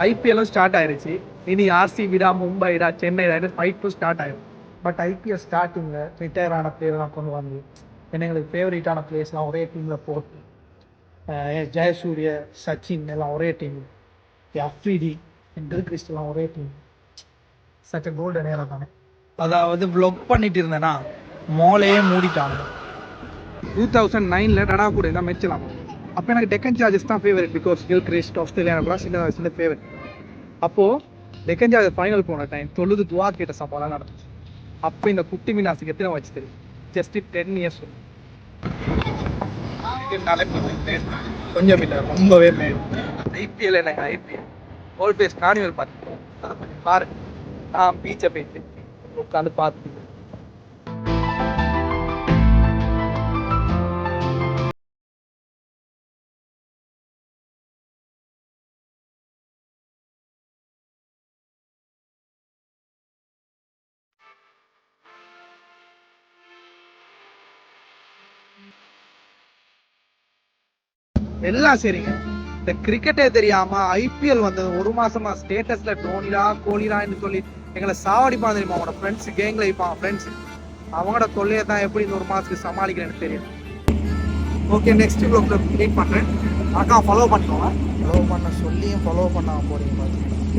ஐபிஎல்லும் start ஆயிருச்சு. இனி ஆர்சிபிடா, மும்பைடா, Chennai ஃபைட்டும் start ஆயிடும். பட் ஐபிஎல் ஸ்டார்டிங்கில் ரிட்டையர் ஆன பிளேயர்லாம் கொண்டு வந்து எங்களுக்கு ஃபேவரட்டான பிளேயர்ஸ்லாம் ஒரே டீமில் போட்டு ஜெயசூரிய, சச்சின் எல்லாம் ஒரே டீம், அஃப்ரிடி, கிறிஸ்டெல்லாம் ஒரே team. Such a golden era தானே. அதாவது வ்ளாக் பண்ணிட்டு இருந்தேன்னா மோலையே மூடிட்டாங்க. 2009 டடா கூட தான் மெச்சலாம். அப்போ எனக்கு டெக்கன் சார்ஜஸ் தான் ஃபேவரட். பிகாஸ் கில்கிறிஸ்ட், ஆஸ்திரேலியா சின்ன வயசுல ஃபேவரட். அப்போது டெக்கன் சார்ஜஸ் ஃபைனல் போன டைம் தொழுது துவா கேட்ட சம்பவம் நடந்துச்சு. அப்போ இந்த குட்டி மீனாசுக்கு எத்தனை வச்சு தெரியும்? Just 10 years. கொஞ்சம் இல்லை, ரொம்பவே மேலும். ஐபிஎல் எனக்கு ஐபிஎல் ஓல்ட் பேஸ் கார்னிவல் பார்த்து பாரு. பீச்சை போயிட்டு உட்காந்து பார்த்து எல்லாம் சரிங்க. இந்த கிரிக்கெட்டே தெரியாம ஐபிஎல் வந்தது ஒரு மாசமா ஸ்டேட்டஸ்ல டோனிடா கோலிடான்னு சொல்லி எங்களை சாவடிப்பான் தெரியுமா. அவனோட ஃப்ரெண்ட்ஸ் கேங்ல வைப்பான் ஃப்ரெண்ட்ஸ். அவங்களோட தொல்லையை தான் எப்படி இந்த ஒரு மாசத்துக்கு சமாளிக்கிறேன்னு தெரியும். ஓகே, நெக்ஸ்ட் ப்ளாக்ல மீட் பண்றேன். அக்கா ஃபாலோ பண்ணிக்கோங்க. ஃபாலோ பண்ண சொல்லியும் ஃபாலோ பண்ணாம போறீங்க.